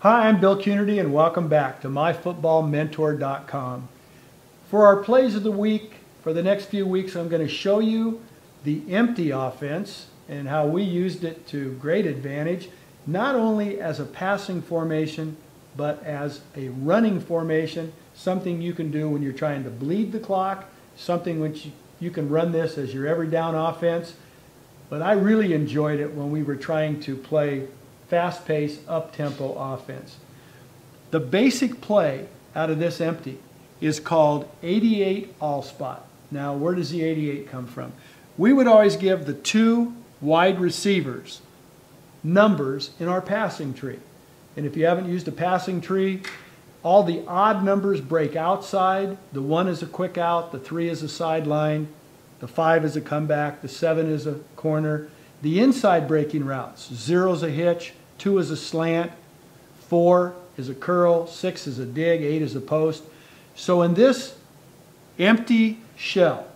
Hi, I'm Bill Cunerty and welcome back to myfootballmentor.com. For our plays of the week, for the next few weeks, I'm going to show you the empty offense and how we used it to great advantage, not only as a passing formation, but as a running formation, something you can do when you're trying to bleed the clock, something which you can run this as your every down offense. But I really enjoyed it when we were trying to play fast-paced, up-tempo offense. The basic play out of this empty is called 88 all spot. Now, where does the 88 come from? We would always give the two wide receivers numbers in our passing tree. And if you haven't used a passing tree, all the odd numbers break outside. The 1 is a quick out, the 3 is a sideline, the 5 is a comeback, the 7 is a corner. The inside breaking routes, 0 is a hitch, 2 is a slant, 4 is a curl, 6 is a dig, 8 is a post. So in this empty shell,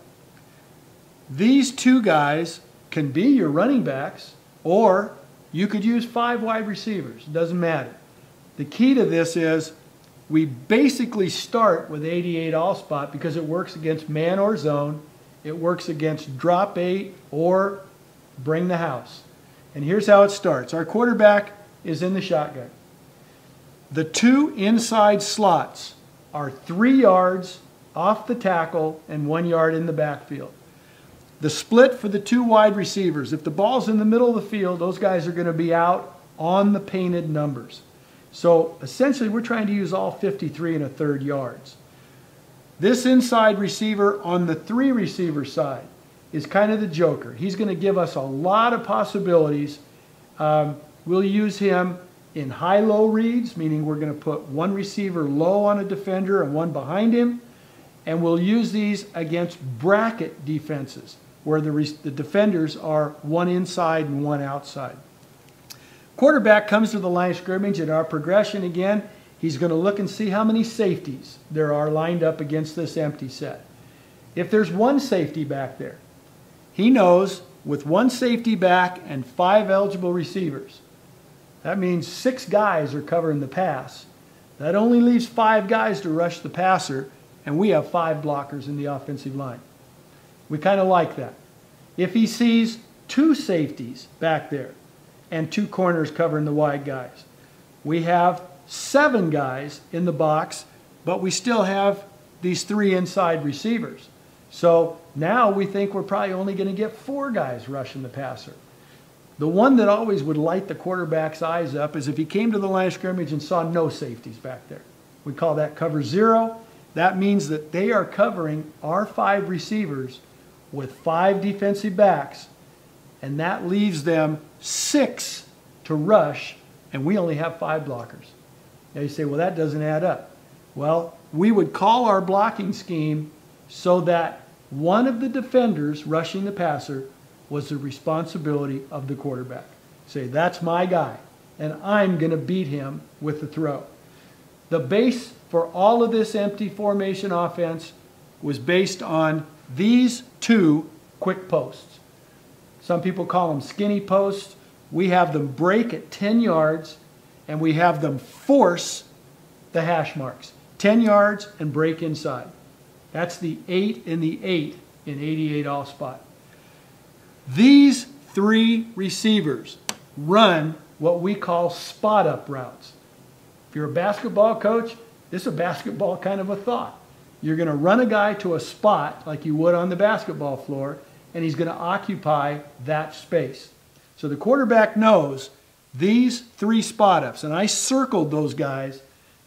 these two guys can be your running backs, or you could use 5 wide receivers. It doesn't matter. The key to this is we basically start with 88 all spot because it works against man or zone. It works against drop 8 or bring the house. And here's how it starts. Our quarterback is in the shotgun. The two inside slots are 3 yards off the tackle and 1 yard in the backfield. The split for the 2 wide receivers, if the ball's in the middle of the field, those guys are going to be out on the painted numbers. So essentially we're trying to use all 53 1/3 yards. This inside receiver on the 3 receiver side is kind of the joker. He's going to give us a lot of possibilities. We'll use him in high-low reads, meaning we're going to put 1 receiver low on a defender and 1 behind him. And we'll use these against bracket defenses, where the defenders are 1 inside and 1 outside. Quarterback comes to the line of scrimmage, and our progression again, he's going to look and see how many safeties there are lined up against this empty set. If there's 1 safety back there, he knows with 1 safety back and 5 eligible receivers, that means 6 guys are covering the pass. That only leaves 5 guys to rush the passer, and we have 5 blockers in the offensive line. We kind of like that. If he sees 2 safeties back there and 2 corners covering the wide guys, we have 7 guys in the box, but we still have these 3 inside receivers. So now we think we're probably only going to get 4 guys rushing the passer. The one that always would light the quarterback's eyes up is if he came to the line of scrimmage and saw no safeties back there. We call that cover 0. That means that they are covering our 5 receivers with 5 defensive backs, and that leaves them 6 to rush, and we only have 5 blockers. Now you say, well, that doesn't add up. Well, we would call our blocking scheme so that one of the defenders rushing the passer was the responsibility of the quarterback. Say, that's my guy, and I'm going to beat him with the throw. The base for all of this empty formation offense was based on these 2 quick posts. Some people call them skinny posts. We have them break at 10 yards, and we have them force the hash marks. 10 yards and break inside. That's the 8 and the 8 in 88 all spot. These 3 receivers run what we call spot up routes. If you're a basketball coach, this is a basketball kind of a thought. You're going to run a guy to a spot like you would on the basketball floor, and he's going to occupy that space. So the quarterback knows these 3 spot ups, and I circled those guys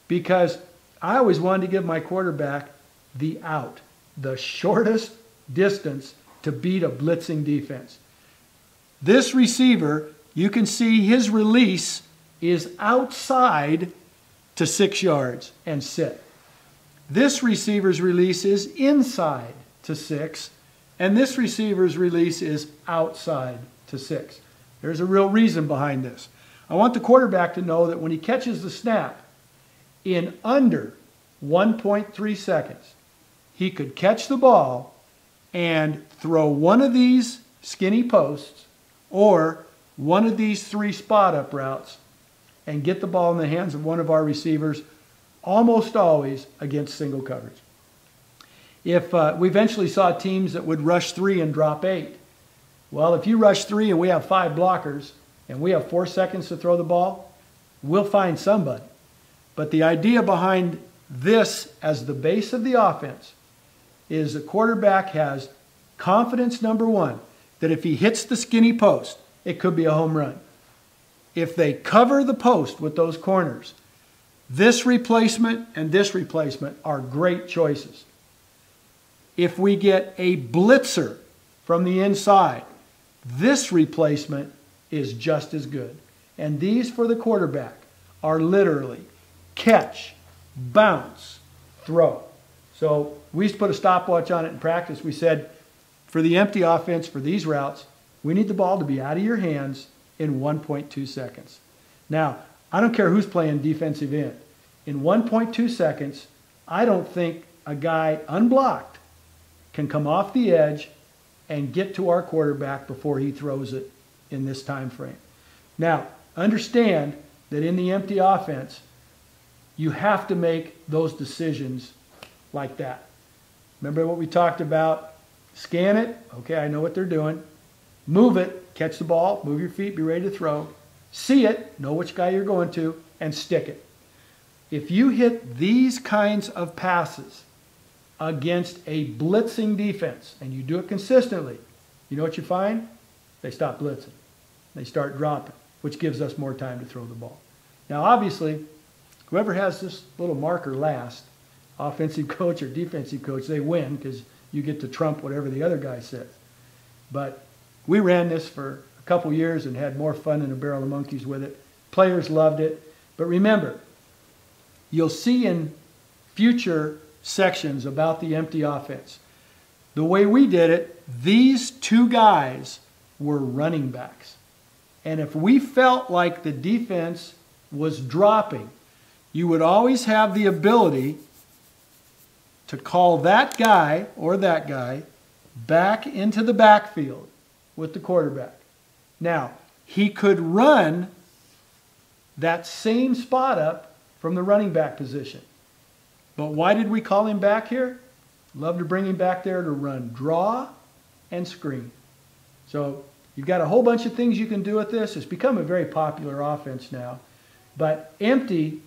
because I always wanted to give my quarterback the out, the shortest distance to beat a blitzing defense. This receiver, you can see his release is outside to 6 yards and sit. This receiver's release is inside to 6, and this receiver's release is outside to 6. There's a real reason behind this. I want the quarterback to know that when he catches the snap in under 1.3 seconds, he could catch the ball and throw one of these skinny posts or one of these 3 spot up routes and get the ball in the hands of one of our receivers, almost always against single coverage. If we eventually saw teams that would rush 3 and drop 8. Well, if you rush 3 and we have 5 blockers and we have 4 seconds to throw the ball, we'll find somebody. But the idea behind this as the base of the offense is the quarterback has confidence, number one, that if he hits the skinny post, it could be a home run. If they cover the post with those corners, this replacement and this replacement are great choices. If we get a blitzer from the inside, this replacement is just as good. And these for the quarterback are literally catch, bounce, throw. So we used to put a stopwatch on it in practice. We said, for the empty offense, for these routes, we need the ball to be out of your hands in 1.2 seconds. Now, I don't care who's playing defensive end. In 1.2 seconds, I don't think a guy unblocked can come off the edge and get to our quarterback before he throws it in this time frame. Now, understand that in the empty offense, you have to make those decisions like that. Remember what we talked about? Scan it. Okay, I know what they're doing. Move it. Catch the ball. Move your feet. Be ready to throw. See it. Know which guy you're going to. And stick it. If you hit these kinds of passes against a blitzing defense, and you do it consistently, you know what you find? They stop blitzing. They start dropping, which gives us more time to throw the ball. Now, obviously, whoever has this little marker last, offensive coach or defensive coach, they win because you get to trump whatever the other guy says. But we ran this for a couple years and had more fun than a barrel of monkeys with it. Players loved it. But remember, you'll see in future sections about the empty offense, the way we did it, these two guys were running backs. And if we felt like the defense was dropping, you would always have the ability to call that guy or that guy back into the backfield with the quarterback. Now, he could run that same spot up from the running back position. But why did we call him back here? Love to bring him back there to run draw and screen. So you've got a whole bunch of things you can do with this. It's become a very popular offense now. But empty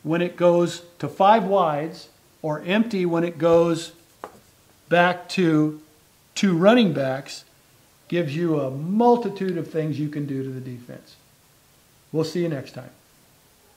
when it goes to 5 wides, or empty when it goes back to 2 running backs, gives you a multitude of things you can do to the defense. We'll see you next time.